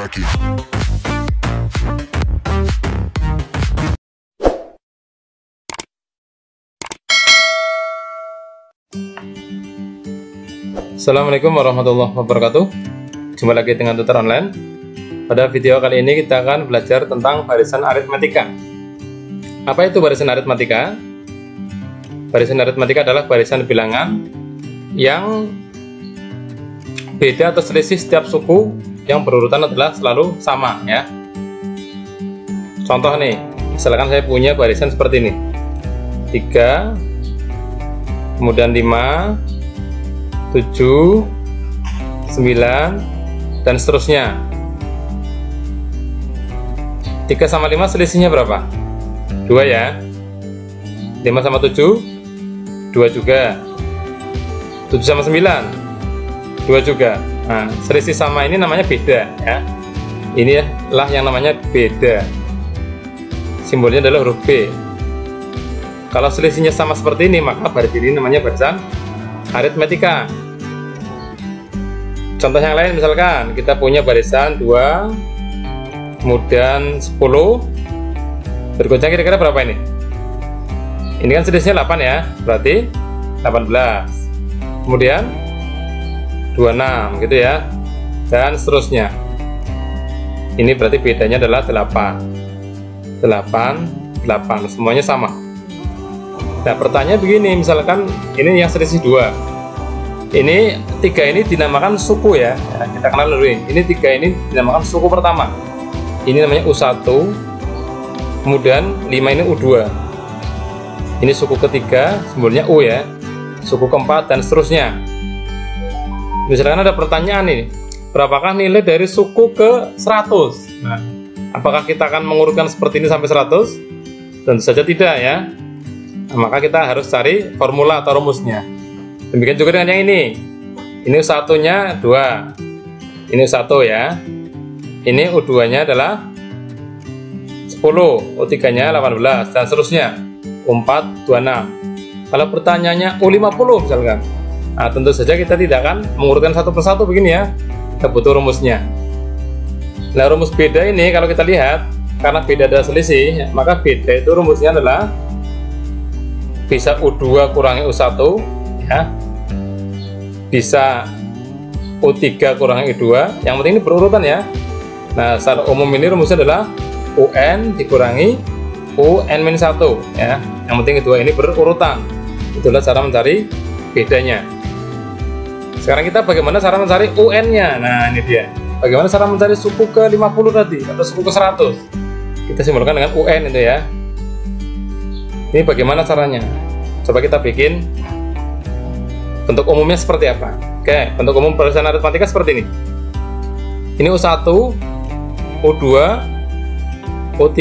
lagi. Assalamualaikum warahmatullahi wabarakatuh. Jumpa lagi dengan tutor online. Pada video kali ini kita akan belajar tentang barisan aritmatika. Apa itu barisan aritmatika? Barisan aritmatika adalah barisan bilangan yang beda atau selisih setiap suku yang berurutan adalah selalu sama, ya. Contoh nih, misalkan saya punya barisan seperti ini, 3, kemudian 5, 7, 9, dan seterusnya. 3 sama 5 selisihnya berapa? 2 ya. 5 sama 7, 2 juga. 7 sama 9, 2 juga. Nah, selisih sama ini namanya beda, ya. Inilah yang namanya beda. Simbolnya adalah huruf B. Kalau selisihnya sama seperti ini, maka barisan ini namanya barisan aritmatika. Contoh yang lain, misalkan kita punya barisan 2, kemudian 10, berikutnya kira-kira berapa ini? Ini kan selisihnya 8 ya, berarti 18. Kemudian 26 gitu ya, dan seterusnya. Ini berarti bedanya adalah 8, 8, semuanya sama. Nah, pertanyaan begini, misalkan ini yang selisih 2, ini 3 ini dinamakan suku ya. Nah, kita kenal dulu ini 3 ini dinamakan suku pertama. Ini namanya U1, kemudian 5 ini U2. Ini suku ketiga, simbolnya U ya. Suku keempat dan seterusnya. Misalkan ada pertanyaan nih, berapakah nilai dari suku ke 100? Nah, apakah kita akan mengurutkan seperti ini sampai 100? Tentu saja tidak ya. Nah, maka kita harus cari formula atau rumusnya. Demikian juga dengan yang ini. Ini U1-nya 2. Ini U1 ya. Ini U2-nya adalah 10, U3-nya 18, dan seterusnya. U4, 26. Kalau pertanyaannya U50 misalkan, nah tentu saja kita tidak akan mengurutkan satu persatu begini ya. Kita butuh rumusnya. Nah, rumus beda ini kalau kita lihat, karena beda ada selisih, maka beda itu rumusnya adalah bisa U2 kurangi U1 ya, bisa U3 kurangi U2, yang penting ini berurutan ya. Nah, secara umum ini rumusnya adalah UN dikurangi UN-1 ya, yang penting kedua ini berurutan. Itulah cara mencari bedanya. Sekarang kita bagaimana cara mencari UN-nya? Nah, ini dia. Bagaimana cara mencari suku ke 50 tadi atau suku ke 100? Kita simbolkan dengan UN itu ya. Ini bagaimana caranya? Coba kita bikin bentuk umumnya seperti apa. Oke, bentuk umum barisan aritmatika seperti ini. Ini U1, U2, U3,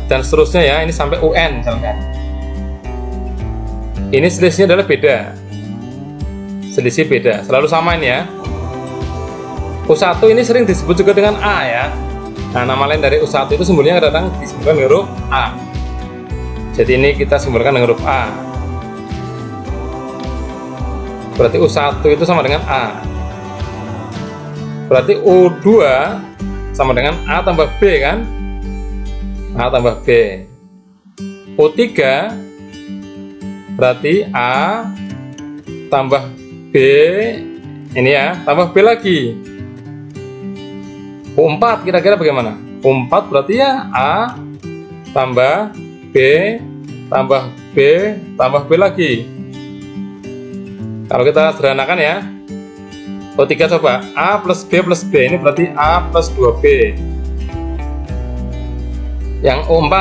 dan seterusnya ya. Ini sampai UN misalkan. Ini selisihnya adalah beda. Selisih beda, selalu sama ini ya. U1 ini sering disebut juga dengan A ya. Nah, nama lain dari U1 itu simbolnya kadang disebutkan dengan huruf A. Jadi ini kita simbolkan dengan huruf A. Berarti U1 itu sama dengan A. Berarti U2 sama dengan A tambah B kan? A tambah B. U3 berarti A tambah B, ini ya, tambah B lagi. U4 kira-kira bagaimana? U4 berarti ya A tambah B tambah B tambah B lagi. Kalau kita sederhanakan ya, U3 coba A plus B plus B, ini berarti A plus 2B. Yang U4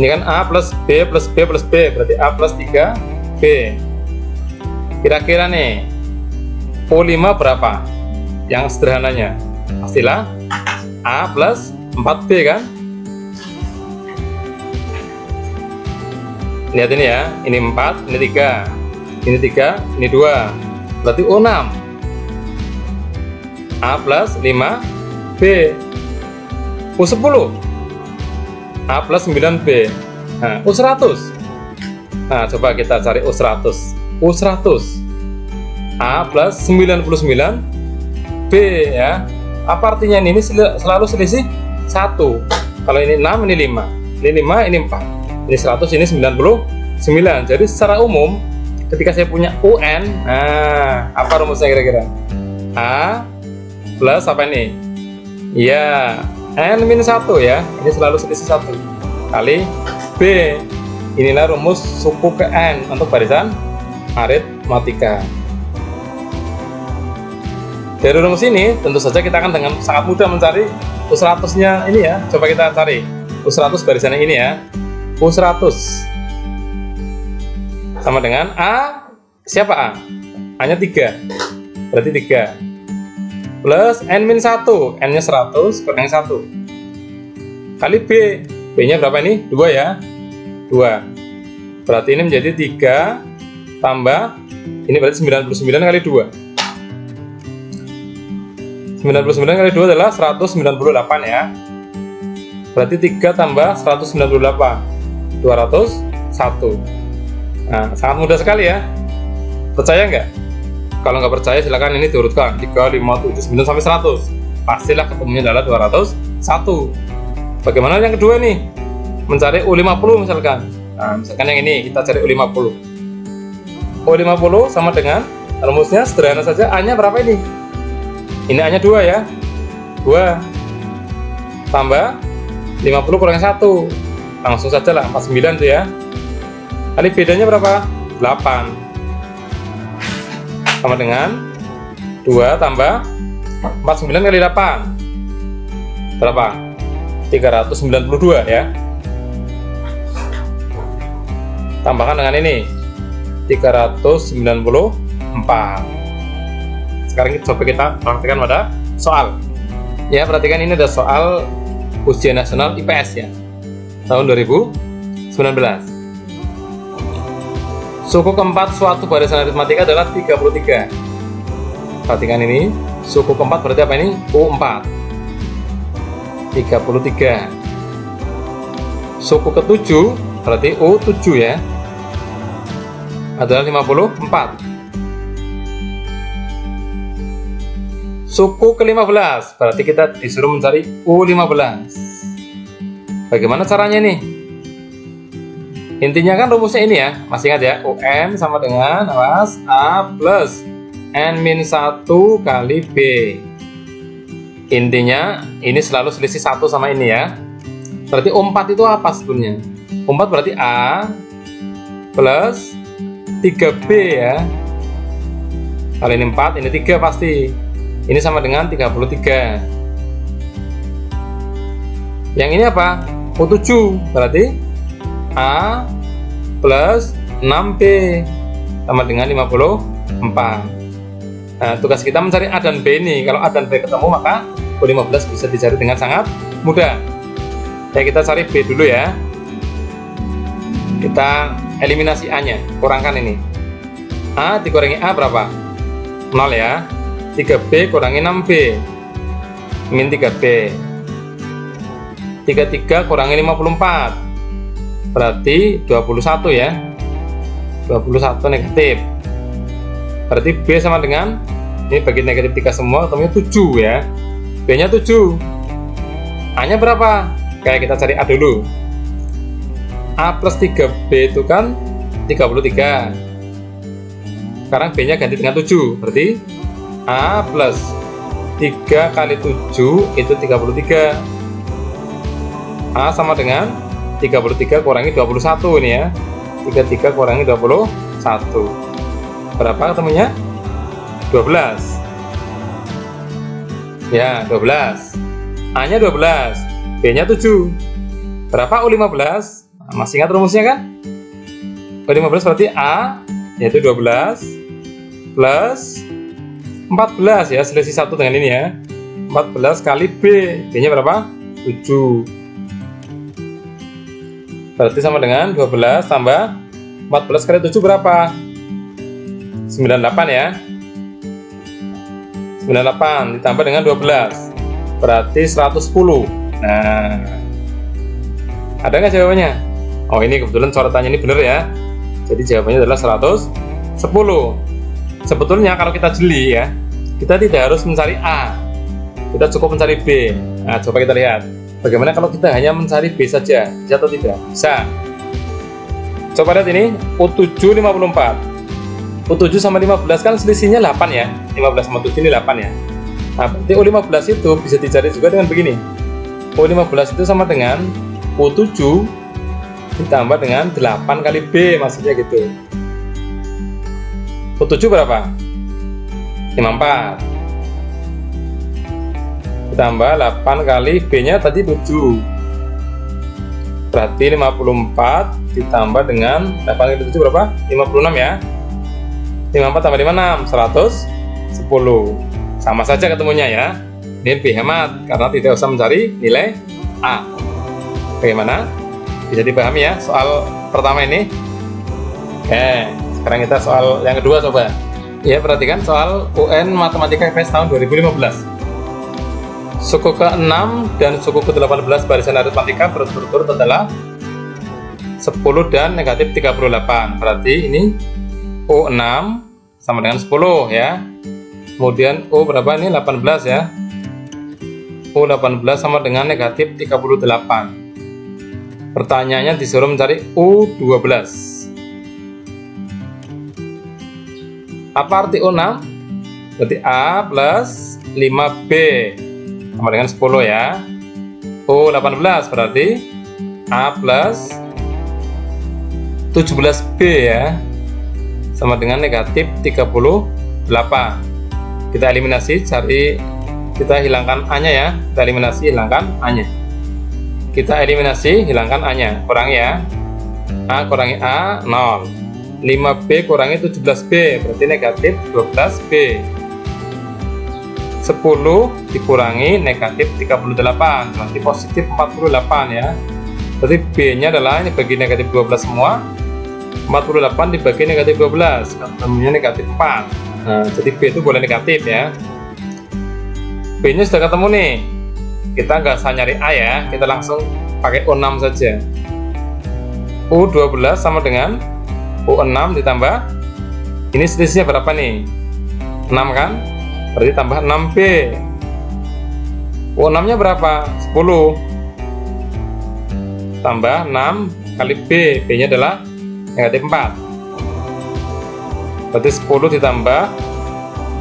ini kan A plus B plus B plus B, berarti A plus 3B. Kira-kira nih U5 berapa? Yang sederhananya pastilah A plus 4B kan? Lihat ini ya, ini 4, ini 3, ini 3, ini 2, berarti U6. A plus 5B. U10 A plus 9B. Nah, U100. Nah, coba kita cari U100. U100 A plus 99B ya. Apa artinya ini selalu selisih 1. Kalau ini 6, ini 5. Ini 5, ini 4. Ini 100, ini 99. Jadi secara umum ketika saya punya UN, nah apa rumusnya kira-kira? A plus apa ini? Ya, N-1 ya. Ini selalu selisih 1 kali B. Inilah rumus suku ke N untuk barisan aritmatika. Dari rumus ini tentu saja kita akan dengan sangat mudah mencari U100-nya ini ya. Coba kita cari U100 barisannya ini ya. U100 sama dengan A. Siapa A? A-nya 3. Berarti 3 plus N-1. N-nya 100 kurang 1 kali B. B-nya berapa ini? 2 ya. 2. Berarti ini menjadi 3 tambah ini berarti 99 kali 2. 99 kali 2 adalah 198 ya. Berarti 3 tambah 198 201. Nah, sangat mudah sekali ya. Percaya nggak? Kalau nggak percaya silakan ini diurutkan 3, 5, 7, 9 sampai 100. Pastilah ketemunya adalah 201. Bagaimana yang kedua nih? Mencari U50 misalkan. Nah, misalkan yang ini kita cari U50. U50 sama dengan rumusnya sederhana saja. A-nya berapa ini? Ini A-nya 2 ya. 2 tambah 50 kurang 1. Langsung saja lah 49 tuh ya. Kali bedanya berapa? 8. Sama dengan 2 tambah 49 kali 8. Berapa? 392 ya. Tambahkan dengan ini 394. Sekarang coba kita praktikkan pada soal ya. Perhatikan ini ada soal ujian nasional IPS ya tahun 2019. Suku keempat suatu barisan aritmatika adalah 33. Perhatikan ini suku keempat berarti apa ini? U4 33. Suku ketujuh berarti U7 ya, adalah 54. Suku ke-15 berarti kita disuruh mencari U15. Bagaimana caranya nih? Intinya kan rumusnya ini ya, masih ingat ya, UN sama dengan awas A plus N-1 kali B. Intinya ini selalu selisih 1 sama ini ya. Berarti U4 itu apa sebetulnya? U4 berarti A plus 3B ya. Kali ini 4, ini 3 pasti. Ini sama dengan 33. Yang ini apa? U7 berarti A plus 6B sama dengan 54. Nah, tugas kita mencari A dan B ini. Kalau A dan B ketemu maka U15 bisa dicari dengan sangat mudah. Ya, kita cari B dulu ya. Kita eliminasi A nya, kurangkan ini. A dikurangi A berapa? 0 ya. 3B kurangi 6B min 3B. 33 kurangi 54 berarti 21 ya. 21 negatif. Berarti B sama dengan ini bagi negatif 3 semua ketemunya 7 ya. B nya 7. A nya berapa? Kayak kita cari A dulu. A plus 3B itu kan 33. Sekarang B nya ganti dengan 7. Berarti A plus 3 kali 7 itu 33. A sama dengan 33 kurangi 21 ini ya. 33 kurangi 21. Berapa ketemunya? 12. Ya, 12. A nya 12, B nya 7. Berapa U15? Nah, masih ingat rumusnya kan? U15 berarti A yaitu 12 plus 14 ya, selisih 1 dengan ini ya. 14 kali B. B nya berapa? 7. Berarti sama dengan 12 tambah 14 kali 7 berapa? 98 ya. 98 ditambah dengan 12 berarti 110. Nah, ada nggak jawabannya? Oh, ini kebetulan coretannya ini benar ya. Jadi jawabannya adalah 110. Sebetulnya kalau kita jeli ya, kita tidak harus mencari A. kita cukup mencari B. Nah, coba kita lihat bagaimana kalau kita hanya mencari B saja, bisa atau tidak? Bisa. Coba lihat ini, U7 54. U7 sama 15 kan selisihnya 8 ya. 15 sama 7 ini 8 ya. Nah, berarti U15 itu bisa dicari juga dengan begini. U15 itu sama dengan U7 ditambah dengan 8 kali B, maksudnya gitu. U7 berapa? 54 ditambah 8 kali B nya tadi 7, berarti 54 ditambah dengan 8 kali 7 berapa? 56 ya. 54 tambah 56 110, sama saja ketemunya ya. Ini B hemat karena tidak usah mencari nilai A. Bagaimana? Bisa dipahami ya soal pertama ini? Sekarang kita soal yang kedua coba. Ya, perhatikan soal UN Matematika IPS tahun 2015. Suku ke-6 dan suku ke-18 barisan aritmatika berturut-turut adalah 10 dan negatif 38. Berarti ini U6 sama dengan 10 ya. Kemudian U berapa ini? 18 ya. U18 sama dengan negatif 38. Pertanyaannya disuruh mencari U12. Apa arti U6? Berarti A plus 5B sama dengan 10 ya. U18 berarti A plus 17B ya, sama dengan negatif 38. Kita eliminasi, kita hilangkan A nya ya. Kita eliminasi, hilangkan A nya. Kita eliminasi, hilangkan A nya. Kurangi ya. A kurangi A 0. 5B kurangi 17B berarti negatif 12B. 10 dikurangi negatif 38 berarti positif 48 ya. Berarti B nya adalah ini bagi negatif 12 semua, 48 dibagi negatif 12 ketemunya negatif 4. Nah, jadi B itu boleh negatif ya. B nya sudah ketemu nih, kita nggak usah nyari A ya, kita langsung pakai U6 saja. U12 sama dengan U6 ditambah, ini selisihnya berapa nih? 6 kan? Berarti tambah 6B. U6 nya berapa? 10 tambah 6 kali B. B nya adalah negatif 4. Berarti 10 ditambah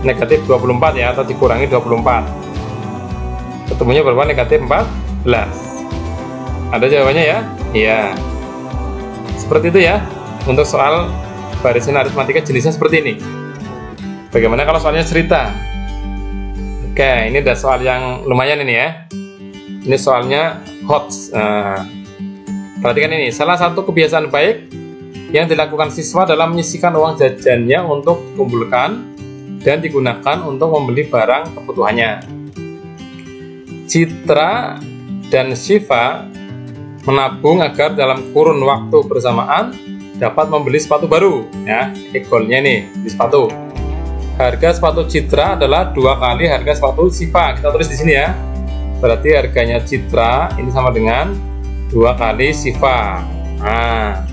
negatif 24 ya, atau dikurangi 24. Ketemunya berapa? Negatif 14. Ada jawabannya ya? Iya. Seperti itu ya. Untuk soal barisan aritmatika jenisnya seperti ini. Bagaimana kalau soalnya cerita? Oke, ini ada soal yang lumayan ini ya. Ini soalnya hot. Nah, perhatikan ini. Salah satu kebiasaan baik yang dilakukan siswa dalam menyisihkan uang jajannya untuk dikumpulkan dan digunakan untuk membeli barang kebutuhannya. Citra dan Syifa menabung agar dalam kurun waktu bersamaan dapat membeli sepatu baru ya. Goalnya nih di sepatu. Harga sepatu Citra adalah 2 kali harga sepatu Syifa. Kita tulis di sini ya. Berarti harganya Citra ini sama dengan 2 kali Syifa. Nah,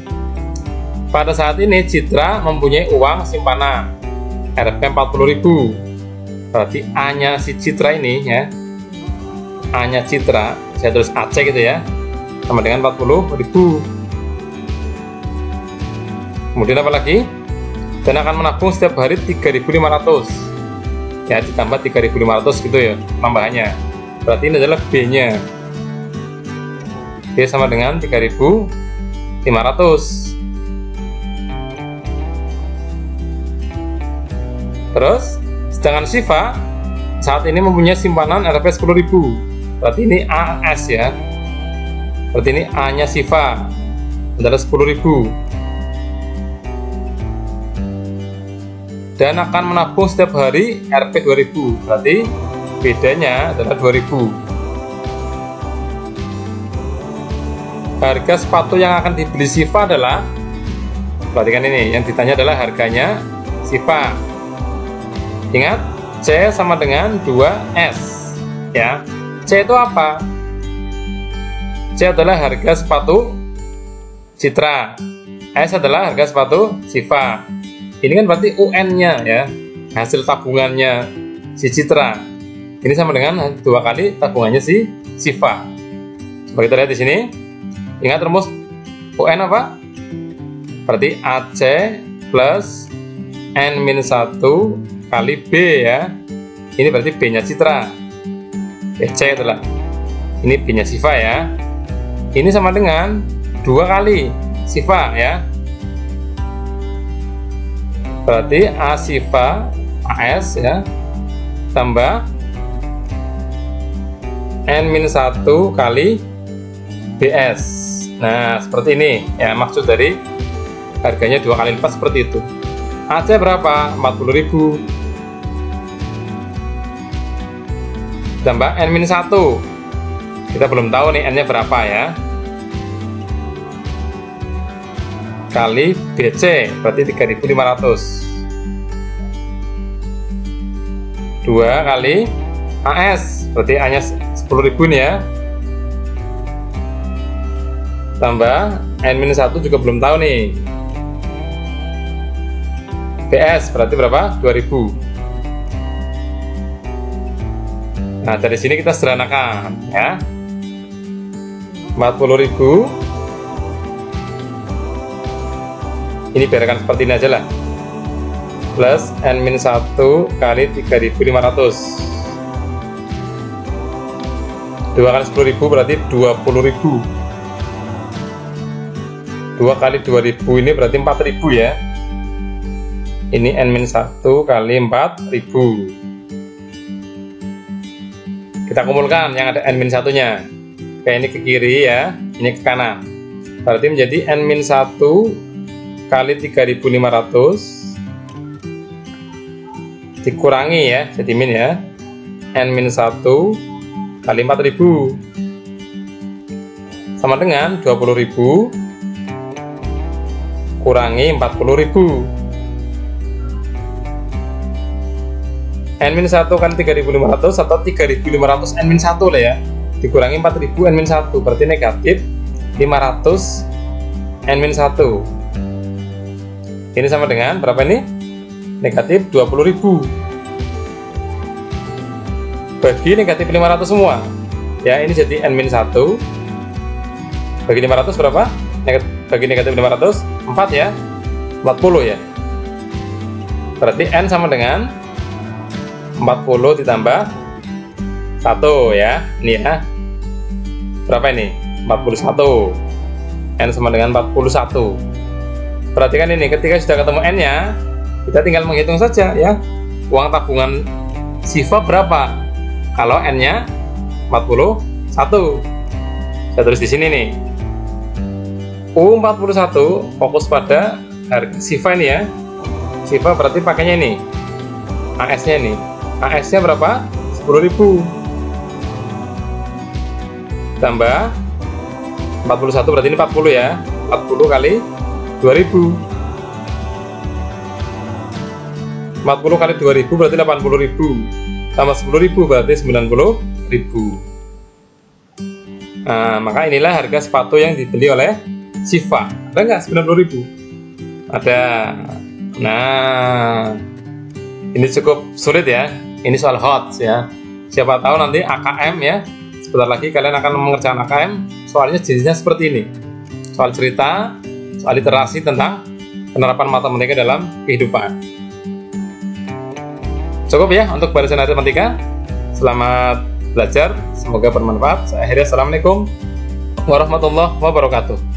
pada saat ini Citra mempunyai uang simpanan Rp 40.000. Berarti A nya si Citra ini ya, A nya Citra, saya tulis AC gitu ya, sama dengan 40.000. Kemudian apa lagi? Dan akan menabung setiap hari 3.500 ya, ditambah 3.500 gitu ya tambahannya. Berarti ini adalah B nya. B sama dengan 3.500. Terus sedangkan Syifa saat ini mempunyai simpanan Rp 10.000. Berarti ini AS ya. Berarti ini A nya Syifa adalah 10.000. Dan akan menabung setiap hari Rp 2.000. Berarti bedanya adalah 2.000. Harga sepatu yang akan dibeli Syifa adalah, perhatikan ini, yang ditanya adalah harganya Syifa. Ingat, C sama dengan 2S ya. C itu apa? C adalah harga sepatu Citra, S adalah harga sepatu Syifa. Ini kan berarti UN-nya ya, hasil tabungannya si Citra. Ini sama dengan 2 kali tabungannya si Siva. Coba kita lihat di sini. Ingat rumus UN apa? Berarti AC plus N-1 kali B ya. Ini berarti B-nya Citra. C itulah. Ini B-nya Siva ya. Ini sama dengan 2 kali Siva ya. Berarti A Siva AS ya tambah N-1 kali BS. Nah, seperti ini ya maksud dari harganya 2 kali lipat seperti itu. AC berapa? 40.000 tambah N-1. Kita belum tahu nih N-nya berapa ya. Kali BC berarti 3.500. 2 kali AS berarti A nya 10.000 nih ya, tambah N-1 juga belum tahu nih. BS berarti berapa? 2.000. Nah, dari sini kita sederhanakan ya. 40.000 ini biarkan seperti ini aja lah, plus N-1 kali 3.500. 2 kali 10.000 berarti 20.000. 2 kali 2.000 ini berarti 4.000 ya. Ini N-1 kali 4.000. Kita kumpulkan yang ada N-1 nya. Kayak ini ke kiri ya, ini ke kanan. Berarti menjadi N-1 kali 3.500 dikurangi ya, jadi min ya, N-1 kali 4.000 sama dengan 20.000 kurangi 40.000. N-1 kali 3.500 atau 3.500 N-1 lah ya, dikurangi 4.000 N-1 berarti negatif 500 N-1. Ini sama dengan berapa ini? Negatif 20.000 bagi negatif 500 semua ya. Ini jadi N-1 bagi 500 berapa? Bagi negatif 500 4 ya, 40 ya. Berarti N sama dengan 40 ditambah 1 ya. Ini ya, berapa ini? 41. N sama dengan 41. Perhatikan ini, ketika sudah ketemu N nya, kita tinggal menghitung saja ya. Uang tabungan Siva berapa? Kalau N-nya 41. Saya tulis di sini nih. U41 fokus pada harga Siva ini ya. Siva berarti pakainya ini. AS-nya ini. AS-nya berapa? 10.000. Tambah 41 berarti ini 40 ya. 40 kali 2.000. 40 kali 2.000 berarti 80.000. Tambah 10.000 berarti 90.000. Nah, maka inilah harga sepatu yang dibeli oleh Siva. Ada nggak 90.000? Ada. Nah, ini cukup sulit ya. Ini soal hot ya. Siapa tahu nanti AKM ya. Sebentar lagi kalian akan mengerjakan AKM. Soalnya jenisnya seperti ini. Soal cerita, soal literasi tentang penerapan matematika dalam kehidupan. Cukup ya untuk barisan matematika. Selamat belajar, semoga bermanfaat. Saya akhiri, assalamualaikum warahmatullahi wabarakatuh.